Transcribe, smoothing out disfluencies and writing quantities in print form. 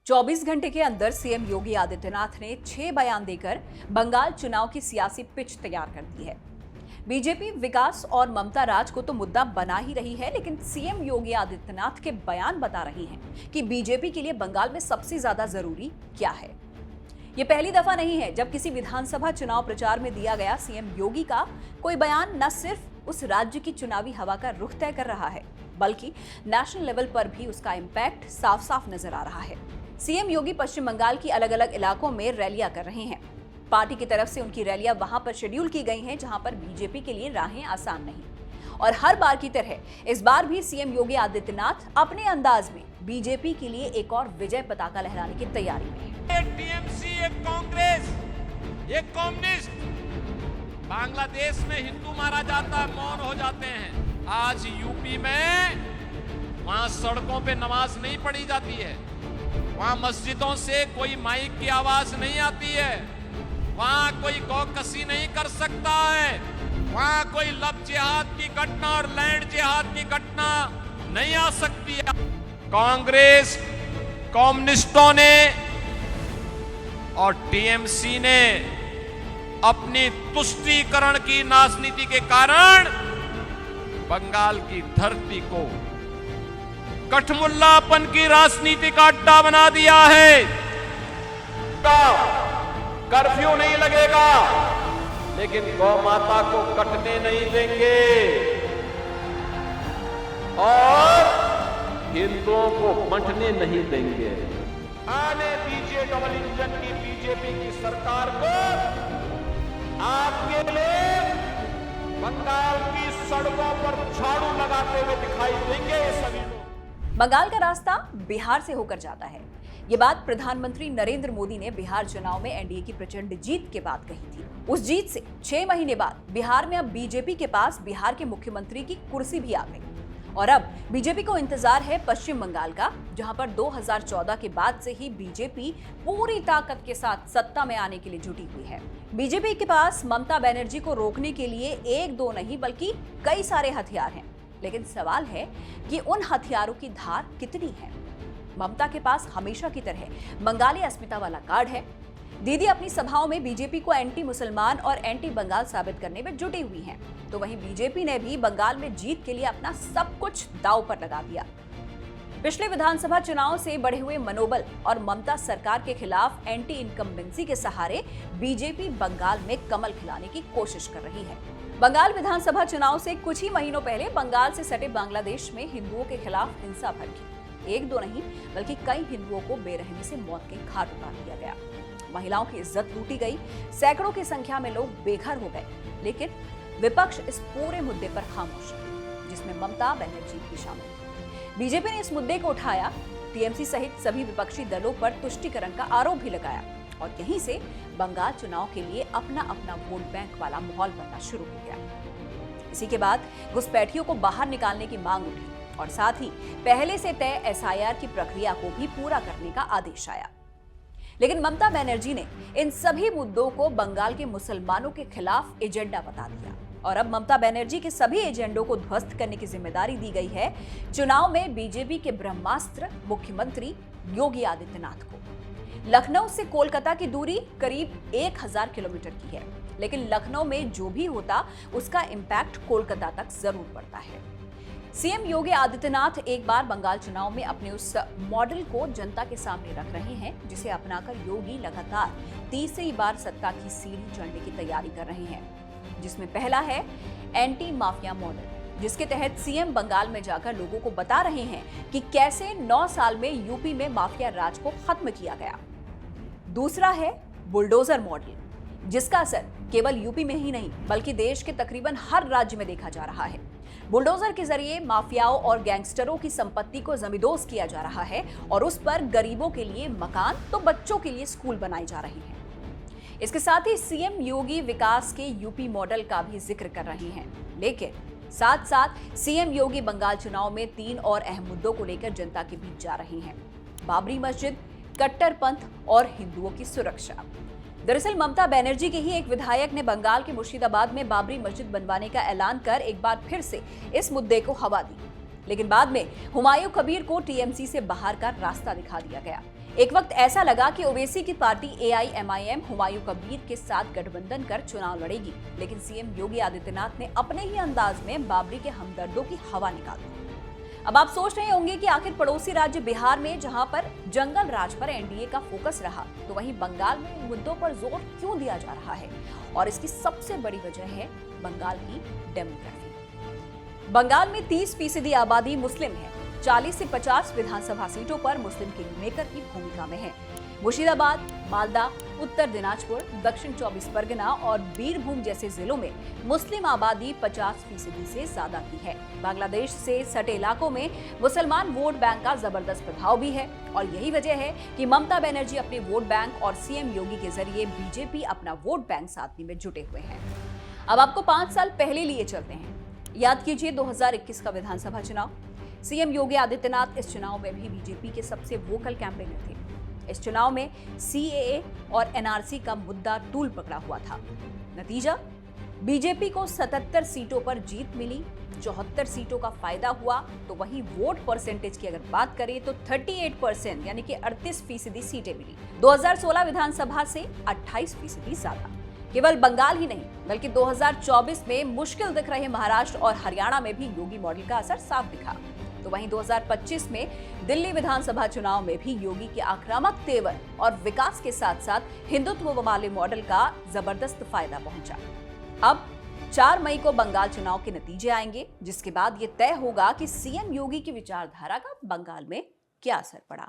24 घंटे के अंदर सीएम योगी आदित्यनाथ ने 6 बयान देकर बंगाल चुनाव की सियासी पिच तैयार कर दी है। बीजेपी विकास और ममता राज को तो मुद्दा बना ही रही है, लेकिन सीएम योगी आदित्यनाथ के बयान बता रहे हैं कि बीजेपी के लिए बंगाल में सबसे ज्यादा जरूरी क्या है। ये पहली दफा नहीं है जब किसी विधानसभा चुनाव प्रचार में दिया गया सीएम योगी का कोई बयान न सिर्फ उस राज्य की चुनावी हवा का रुख तय कर रहा है, बल्कि नेशनल लेवल पर भी उसका इम्पैक्ट साफ साफ नजर आ रहा है। सीएम योगी पश्चिम बंगाल की अलग अलग इलाकों में रैलियां कर रहे हैं। पार्टी की तरफ से उनकी रैलियां वहां पर शेड्यूल की गई हैं जहां पर बीजेपी के लिए राहें आसान नहीं। और हर बार की तरह इस बार भी सीएम योगी आदित्यनाथ अपने अंदाज में बीजेपी के लिए एक और विजय पताका लहराने की तैयारी में है। टीएमसी, एक कांग्रेस, एक कम्युनिस्ट, बांग्लादेश में हिंदू मारा जाता है, मौन हो जाते हैं। आज यूपी में वहां सड़कों पे नमाज नहीं पढ़ी जाती है, वहां मस्जिदों से कोई माइक की आवाज नहीं आती है, वहां कोई गौकसी नहीं कर सकता है, वहां कोई लव जिहाद की घटना और लैंड जिहाद की घटना नहीं आ सकती है। कांग्रेस, कम्युनिस्टों ने और टीएमसी ने अपनी तुष्टीकरण की राजनीति के कारण बंगाल की धरती को कठमुल्लापन की राजनीति का अड्डा बना दिया है। कर्फ्यू नहीं लगेगा, लेकिन गौ माता को कटने नहीं देंगे और हिंदुओं को बंटने नहीं देंगे। आने दीजिए डबल इंजन की बीजेपी की सरकार को। आपके लोग बंगाल की सड़कों पर झाड़ू लगाते हुए दिखाई देंगे। ये सभी लोग। बंगाल का रास्ता बिहार से होकर जाता है। ये बात प्रधानमंत्री नरेंद्र मोदी ने बिहार चुनाव में एनडीए की प्रचंड जीत के बाद कही थी। उस जीत से 6 महीने बाद बिहार में अब बीजेपी के पास बिहार के मुख्यमंत्री की कुर्सी भी आ गई और अब बीजेपी को इंतजार है पश्चिम बंगाल का, जहां पर 2014 के बाद से ही बीजेपी पूरी ताकत के साथ सत्ता में आने के लिए जुटी हुई है। बीजेपी के पास ममता बनर्जी को रोकने के लिए एक दो नहीं बल्कि कई सारे हथियार हैं, लेकिन सवाल है कि उन हथियारों की धार कितनी है। ममता के पास हमेशा की तरह बंगाली अस्मिता वाला कार्ड है। दीदी अपनी सभाओं में बीजेपी को एंटी मुसलमान और एंटी बंगाल साबित करने में जुटी हुई हैं, तो वहीं बीजेपी ने भी बंगाल में जीत के लिए अपना सब कुछ दांव पर लगा दिया। पिछले विधानसभा चुनाव से बढ़े हुए मनोबल और ममता सरकार के खिलाफ एंटी इनकम्बेंसी के सहारे बीजेपी बंगाल में कमल खिलाने की कोशिश कर रही है। बंगाल विधानसभा चुनाव से कुछ ही महीनों पहले बंगाल से सटे बांग्लादेश में हिंदुओं के खिलाफ हिंसा भड़की। एक दो नहीं बल्कि कई हिंदुओं को बेरहमी से मौत के घाट उतार दिया गया। महिलाओं की इज्जत लूटी गई, सैकड़ों की संख्या में लोग बेघर हो गए, लेकिन विपक्ष इस पूरे मुद्दे पर खामोश है, जिसमें ममता बनर्जी भी शामिल। बीजेपी ने इस मुद्दे को उठाया, टीएमसी सहित सभी विपक्षी दलों पर तुष्टीकरण का आरोप भी लगाया और यहीं से बंगाल चुनाव के लिए अपना अपना वोट बैंक वाला माहौल बनना शुरू हो गया। इसी के बाद घुसपैठियों को बाहर निकालने की मांग उठी और साथ ही पहले से तय एसआईआर की प्रक्रिया को भी पूरा करने का आदेश आया। लेकिन ममता बनर्जी ने इन सभी मुद्दों को बंगाल के मुसलमानों के खिलाफ एजेंडा बता दिया और अब ममता बनर्जी के सभी एजेंडों को ध्वस्त करने की जिम्मेदारी दी गई है चुनाव में बीजेपी के ब्रह्मास्त्र मुख्यमंत्री योगी आदित्यनाथ को। लखनऊ से कोलकाता की दूरी करीब 1000 किलोमीटर की है, लेकिन लखनऊ में जो भी होता उसका इम्पैक्ट कोलकाता तक जरूर पड़ता है। सीएम योगी आदित्यनाथ एक बार बंगाल चुनाव में अपने उस मॉडल को जनता के सामने रख रहे हैं जिसे अपनाकर योगी लगातार तीसरी बार सत्ता की सीढ़ी चढ़ने की तैयारी कर रहे हैं, जिसमें पहला है एंटी माफिया मॉडल, जिसके तहत सीएम बंगाल में जाकर लोगों को बता रहे हैं कि कैसे 9 साल में यूपी में माफिया राज को खत्म किया गया। दूसरा है बुलडोजर मॉडल, जिसका असर केवल यूपी में ही नहीं बल्कि देश के तकरीबन हर राज्य में देखा जा रहा है। बुलडोजर के जरिए माफियाओं और गैंगस्टरों की संपत्ति को जमींदोज किया जा रहा है और उस पर गरीबों के लिए मकान तो बच्चों के लिए स्कूल बनाए जा रहे हैं। इसके साथ ही सीएम योगी विकास के यूपी मॉडल का भी जिक्र कर रहे हैं, लेकिन साथ साथ सीएम योगी बंगाल चुनाव में 3 और अहम मुद्दों को लेकर जनता के बीच जा रहे हैं। बाबरी मस्जिद, कट्टरपंथ और हिंदुओं की सुरक्षा। दरअसल ममता बनर्जी के ही एक विधायक ने बंगाल के मुर्शिदाबाद में बाबरी मस्जिद बनवाने का ऐलान कर एक बार फिर से इस मुद्दे को हवा दी, लेकिन बाद में हुमायूं कबीर को टीएमसी से बाहर का रास्ता दिखा दिया गया। एक वक्त ऐसा लगा कि ओवैसी की पार्टी AIMIM हुमायूं कबीर के साथ गठबंधन कर चुनाव लड़ेगी, लेकिन सीएम योगी आदित्यनाथ ने अपने ही अंदाज में बाबरी के हमदर्दों की हवा निकाल दी। अब आप सोच रहे होंगे कि आखिर पड़ोसी राज्य बिहार में जहां पर जंगल राज पर एनडीए का फोकस रहा, तो वहीं बंगाल में इन मुद्दों पर जोर क्यों दिया जा रहा है? और इसकी सबसे बड़ी वजह है बंगाल की डेमोग्राफी। बंगाल में 30% आबादी मुस्लिम है। 40 से 50 विधानसभा सीटों पर मुस्लिम किंग मेकर की भूमिका में है। मुर्शिदाबाद, मालदा, उत्तर दिनाजपुर, दक्षिण 24 परगना और बीरभूम जैसे जिलों में मुस्लिम आबादी 50% से ज्यादा की है। बांग्लादेश से सटे इलाकों में मुसलमान वोट बैंक का जबरदस्त प्रभाव भी है और यही वजह है कि ममता बनर्जी अपने वोट बैंक और सीएम योगी के जरिए बीजेपी अपना वोट बैंक साधने में जुटे हुए हैं। अब आपको 5 साल पहले लिए चलते हैं। याद कीजिए 2021 का विधानसभा चुनाव। सीएम योगी आदित्यनाथ इस चुनाव में भी बीजेपी के सबसे वोकल कैंपेनर थे। इस चुनाव में CAA और NRC का मुद्दा तूल पकड़ा हुआ था। नतीजा, बीजेपी को 77 सीटों पर जीत मिली, 74 सीटों का फायदा हुआ। तो वहीं वोट परसेंटेज की अगर बात करें तो 38% यानी कि 38% सीटें मिली। 2016 विधानसभा से 28% ज्यादा। केवल बंगाल ही नहीं बल्कि 2024 में मुश्किल दिख रहे महाराष्ट्र और हरियाणा में भी योगी मॉडल का असर साफ दिखा। तो वहीं 2025 में दिल्ली विधानसभा चुनाव में भी योगी के आक्रामक तेवर और विकास के साथ साथ हिंदुत्व वाले मॉडल का जबरदस्त फायदा पहुंचा। अब 4 मई को बंगाल चुनाव के नतीजे आएंगे, जिसके बाद ये तय होगा कि सीएम योगी की विचारधारा का बंगाल में क्या असर पड़ा।